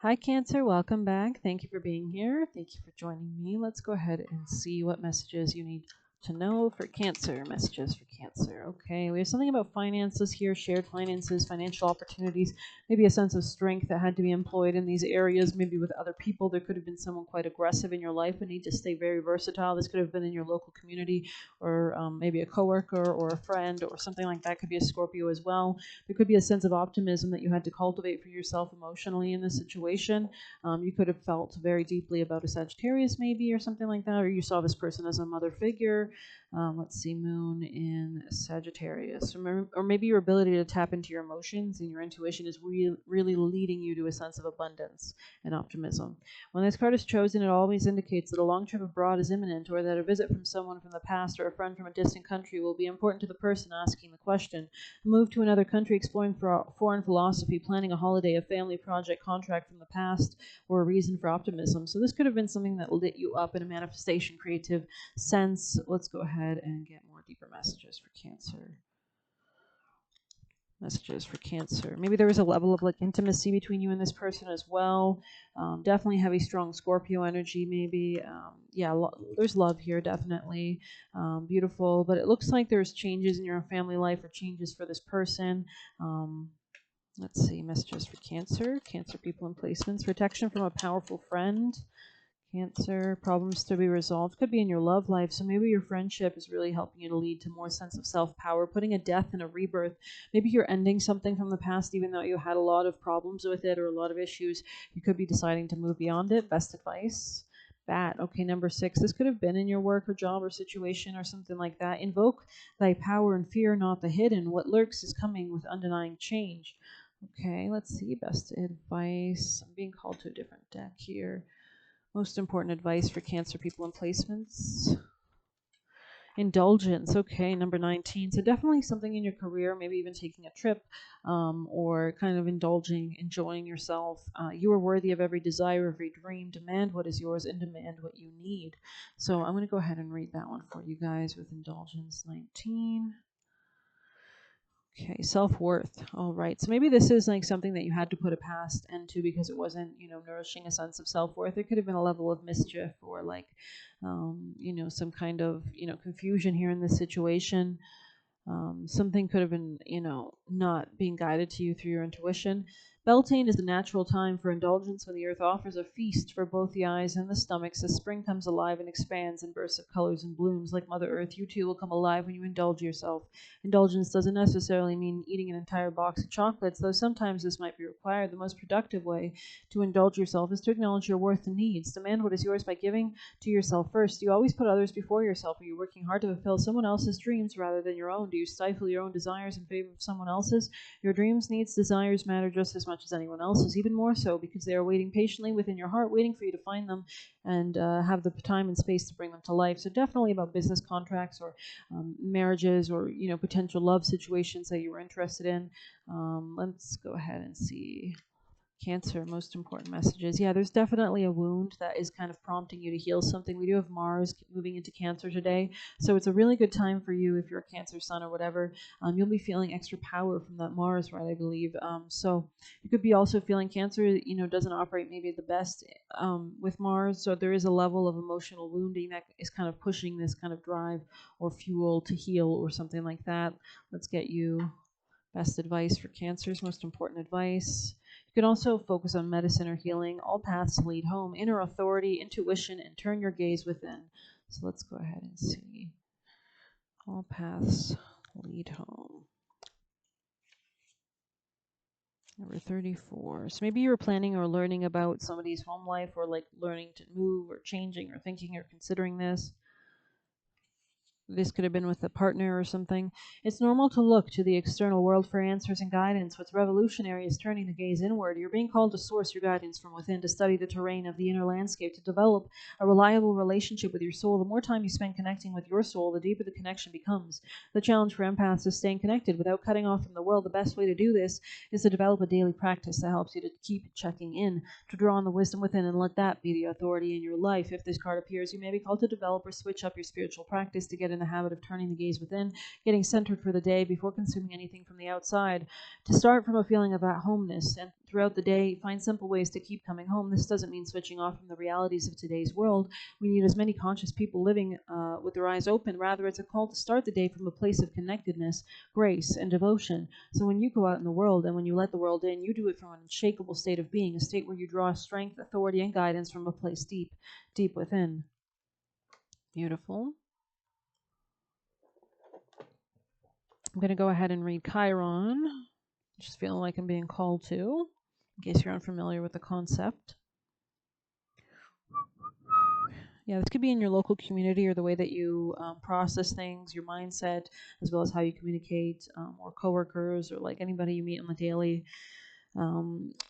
Hi, Cancer. Welcome back. Thank you for being here. Thank you for joining me. Let's go ahead and see what messages you need to know for Cancer. Messages for Cancer. Okay, we have something about finances here, shared finances, financial opportunities, maybe a sense of strength that had to be employed in these areas, maybe with other people. There could have been someone quite aggressive in your life but need to stay very versatile. This could have been in your local community or maybe a coworker or a friend or something like that. Could be a Scorpio as well. There could be a sense of optimism that you had to cultivate for yourself emotionally in this situation. You could have felt very deeply about a Sagittarius, maybe, or something like that, or you saw this person as a mother figure. Let's see, Moon in Sagittarius. Or maybe your ability to tap into your emotions and your intuition is really leading you to a sense of abundance and optimism. When this card is chosen, it always indicates that a long trip abroad is imminent, or that a visit from someone from the past or a friend from a distant country will be important to the person asking the question. Move to another country, exploring foreign philosophy, planning a holiday, a family project, contract from the past, or a reason for optimism. So this could have been something that lit you up in a manifestation, creative sense. Let's go ahead and get more deeper messages for Cancer. Messages for Cancer. Maybe there was a level of like intimacy between you and this person as well. Definitely heavy, strong Scorpio energy. Maybe, yeah. There's love here, definitely. Beautiful, but it looks like there's changes in your family life or changes for this person. Um, let's see, messages for Cancer. Cancer people and placements. Protection from a powerful friend. Cancer, problems to be resolved. Could be in your love life. So maybe your friendship is really helping you to lead to more sense of self-power, putting a death and a rebirth. Maybe you're ending something from the past, even though you had a lot of problems with it or a lot of issues. You could be deciding to move beyond it. Best advice. Bat. Okay, number 6. This could have been in your work or job or situation or something like that. Invoke thy power and fear not the hidden. What lurks is coming with undenying change. Okay, let's see. Best advice. I'm being called to a different deck here. Most important advice for Cancer people and placements. Indulgence. Okay, number 19. So definitely something in your career, maybe even taking a trip, or kind of indulging, enjoying yourself. You are worthy of every desire, every dream. Demand what is yours and demand what you need. So I'm going to go ahead and read that one for you guys with Indulgence 19. Okay, self-worth. All right. So maybe this is like something that you had to put a past end to because it wasn't, nourishing a sense of self-worth. There could have been a level of mischief or like, some kind of, confusion here in this situation. Something could have been, not being guided to you through your intuition. Beltane is the natural time for indulgence when the earth offers a feast for both the eyes and the stomachs as spring comes alive and expands in bursts of colors and blooms. Like Mother Earth, you too will come alive when you indulge yourself. Indulgence doesn't necessarily mean eating an entire box of chocolates, though sometimes this might be required. The most productive way to indulge yourself is to acknowledge your worth and needs. Demand what is yours by giving to yourself first. Do you always put others before yourself? Are you working hard to fulfill someone else's dreams rather than your own? Do you stifle your own desires in favor of someone else's? Your dreams, needs, desires matter just as much as anyone else's, even more so because they are waiting patiently within your heart, waiting for you to find them and have the time and space to bring them to life. So definitely about business contracts or marriages or potential love situations that you were interested in. Let's go ahead and see. Cancer, most important messages. Yeah, there's definitely a wound that is kind of prompting you to heal something. We do have Mars moving into Cancer today, so it's a really good time for you if you're a Cancer sun or whatever. You'll be feeling extra power from that Mars, right? I believe. So you could be also feeling Cancer. Doesn't operate maybe the best with Mars, so there is a level of emotional wounding that is kind of pushing this kind of drive or fuel to heal or something like that. Let's get you best advice for Cancer's most important advice. You can also focus on medicine or healing. All paths lead home. Inner authority, intuition, and turn your gaze within. So let's go ahead and see. All paths lead home. Number 34. So maybe you were planning or learning about somebody's home life or like learning to move or changing or thinking or considering this. This could have been with a partner or something. It's normal to look to the external world for answers and guidance. What's revolutionary is turning the gaze inward. You're being called to source your guidance from within, to study the terrain of the inner landscape, to develop a reliable relationship with your soul. The more time you spend connecting with your soul, the deeper the connection becomes. The challenge for empaths is staying connected without cutting off from the world. The best way to do this is to develop a daily practice that helps you to keep checking in, to draw on the wisdom within and let that be the authority in your life. If this card appears, you may be called to develop or switch up your spiritual practice to get in the habit of turning the gaze within, getting centered for the day before consuming anything from the outside. To start from a feeling of at-homeness, and throughout the day, find simple ways to keep coming home. This doesn't mean switching off from the realities of today's world. We need as many conscious people living with their eyes open. Rather, it's a call to start the day from a place of connectedness, grace, and devotion. So when you go out in the world and when you let the world in, you do it from an unshakable state of being, a state where you draw strength, authority, and guidance from a place deep, deep within. Beautiful. I'm going to go ahead and read Chiron. Just feeling like I'm being called to, in case you're unfamiliar with the concept. Yeah, this could be in your local community or the way that you process things, your mindset, as well as how you communicate, or coworkers, or like anybody you meet on the daily.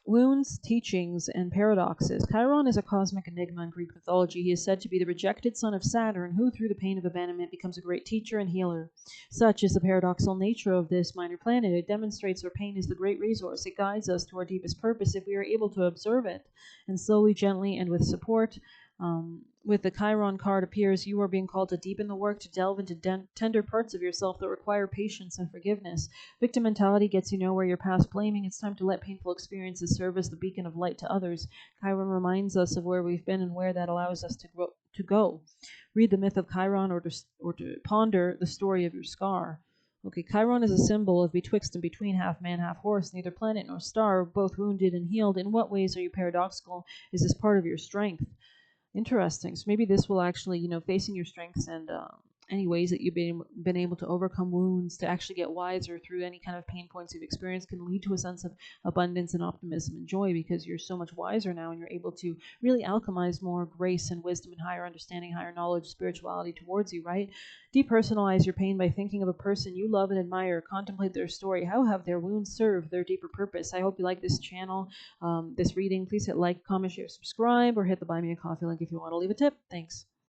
Wounds, teachings, and paradoxes. Chiron is a cosmic enigma in Greek mythology. He is said to be the rejected son of Saturn, who, through the pain of abandonment, becomes a great teacher and healer. Such is the paradoxical nature of this minor planet. It demonstrates our pain is the great resource. It guides us to our deepest purpose if we are able to observe it, and slowly, gently, and with support. With the Chiron card appears, you are being called to deepen the work, to delve into tender parts of yourself that require patience and forgiveness. Victim mentality gets you nowhere. You're past blaming. It's time to let painful experiences serve as the beacon of light to others. Chiron reminds us of where we've been and where that allows us to go. Read the myth of Chiron or to ponder the story of your scar. Okay, Chiron is a symbol of betwixt and between, half man, half horse, neither planet nor star, both wounded and healed. In what ways are you paradoxical? Is this part of your strength? Interesting. So maybe this will actually, facing your strengths and any ways that you've been able to overcome wounds, to actually get wiser through any kind of pain points you've experienced, can lead to a sense of abundance and optimism and joy, because you're so much wiser now and you're able to really alchemize more grace and wisdom and higher understanding, higher knowledge, spirituality towards you, right? Depersonalize your pain by thinking of a person you love and admire. Contemplate their story. How have their wounds served their deeper purpose? I hope you like this channel, this reading. Please hit like, comment, share, subscribe, or hit the Buy Me a Coffee link if you want to leave a tip. Thanks.